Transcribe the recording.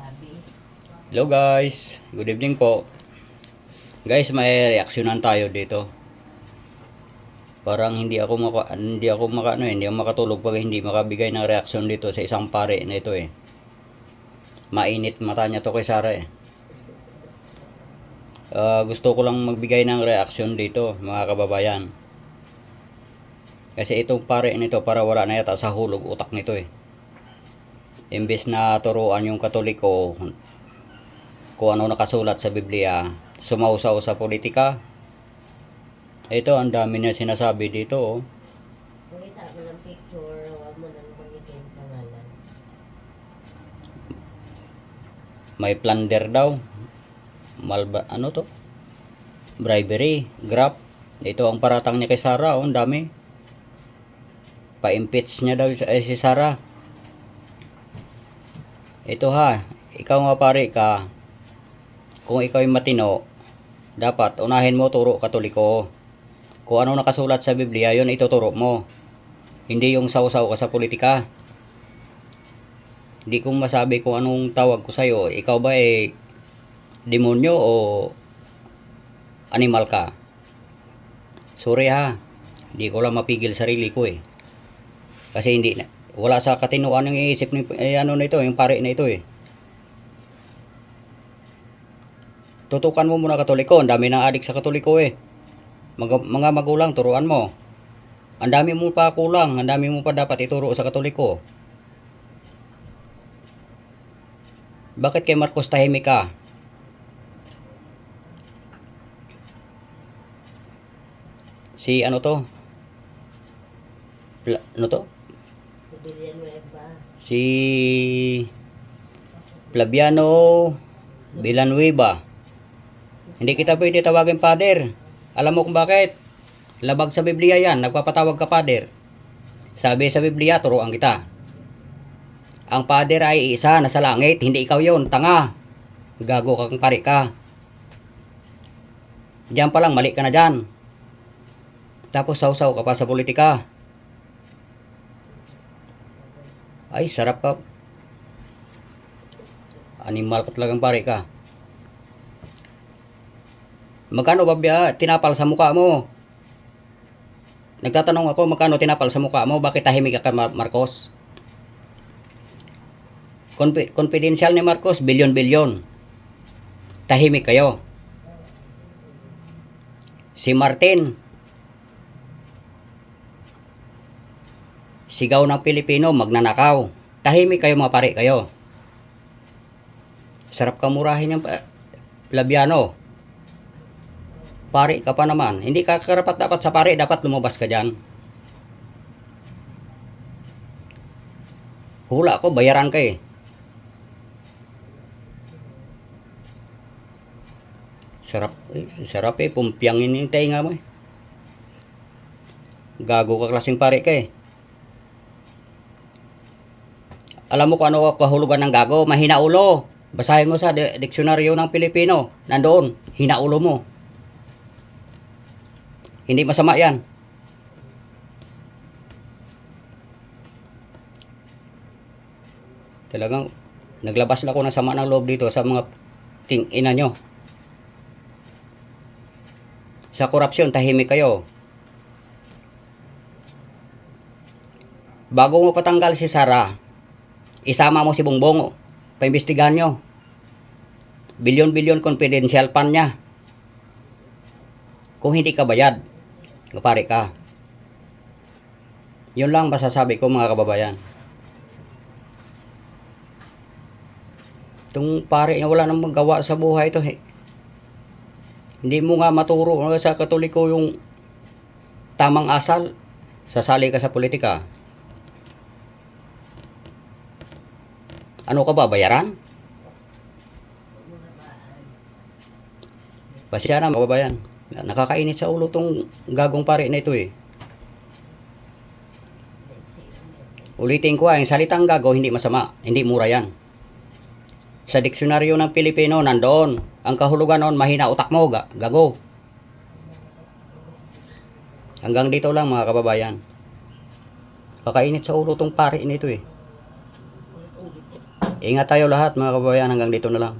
Hello guys, good evening po. Guys, may reaksyonan tayo dito. Parang hindi ako makatulog pag hindi makabigay ng reaksyon dito sa isang pare na ito eh. Mainit mata niya to kay Sara eh. Gusto ko lang magbigay ng reaksyon dito, mga kababayan. Kasi itong pare nito para wala na yata sa hulog utak nito eh. Imbes na turuan yung Katoliko kung ano nakasulat sa Biblia, sumausaw sa politika. Ito, ang dami niya sinasabi dito oh. Pakita mo ng picture, huwag mo nang banggitin pangalan. May plunder daw. Ano to? Bribery, graft. Ito ang paratang niya kay Sara oh, ang dami. Pa-impeach niya daw si Sara. Ito ha, ikaw nga pare ka. Kung ikaw ay matino, dapat unahin mo turo Katoliko. Kung ano nakasulat sa Biblia, yun ituturo mo. Hindi yung sausaw ka sa politika. Hindi ko masabi kung anong tawag ko sa'yo. Ikaw ba demonyo o animal ka? Sorry ha. Hindi ko lang mapigil sarili ko eh. Kasi wala sa katinuan yung iisip ni ano na ito, yung pare na ito eh. Tutukan mo muna Katoliko. Ang dami ng adik sa Katoliko eh. Mga magulang, turuan mo. Ang dami mo pa kulang. Ang dami mo pa dapat ituro sa Katoliko. Bakit kay Marcos tahimik ka? Si ano to? Ano to? Si Flaviano Villanueva. Hindi kita pwede tawagin Father. Alam mo kung bakit? Labag sa Biblia yan. Nagpapatawag ka Father. Sabi sa Biblia, turuan kita. Ang Father ay isa, nasa langit. Hindi ikaw yon, tanga. Gago kang pari ka. Diyan pa lang, mali ka na dyan. Tapos sausaw ka pa sa politika. Ay, sarap ka. Animal ka talagang pari ka. Magkano ba tinapal sa mukha mo? Nagtatanong ako, magkano tinapal sa mukha mo? Bakit tahimik ka Marcos? Confidential ni Marcos, bilyon-bilyon. Tahimik kayo. Si Martin, sigaw ng Pilipino, magnanakaw. Tahimik kayo mga pare kayo. Sarap kamurahin yung Flaviano. Pare ka pa naman. Hindi ka karapat dapat sa pare. Dapat lumabas ka dyan. Hula ko, bayaran ka eh. Sarap eh. Pumpyangin yung tainga mo eh. Gago ka klaseng pare ka eh. Alam mo kung ano kahulugan ng gago? Mahina ulo. Basahin mo sa diksyonaryo ng Pilipino. Nandoon. Hina ulo mo. Hindi masama yan. Talagang naglabas na ako ng sama ng loob dito sa mga ina nyo. Sa korupsyon, tahimik kayo. Bago mo patanggal si Sara, isama mo si Bongbong. Paimbestigahan nyo. Bilyon-bilyon confidential fund niya. Kung hindi ka bayad, pare ka. Yun lang masasabi ko mga kababayan. Itong pare na wala nang magawa sa buhay ito eh. Hindi mo nga maturo sa Katoliko yung tamang asal. Sasali ka sa politika. Ano ka ba, bayaran? Pasya na mga kababayan. Nakakainit sa ulo tong gagong pare na ito eh. Ulitin ko ang salitang gago hindi masama, hindi mura yan. Sa diksyonaryo ng Pilipino nandoon, ang kahulugan noon mahina utak mo, gago. Hanggang dito lang mga kababayan. Kakainit sa ulo tong pare na ito eh. Ingat tayo lahat mga kababayan, hanggang dito na lang.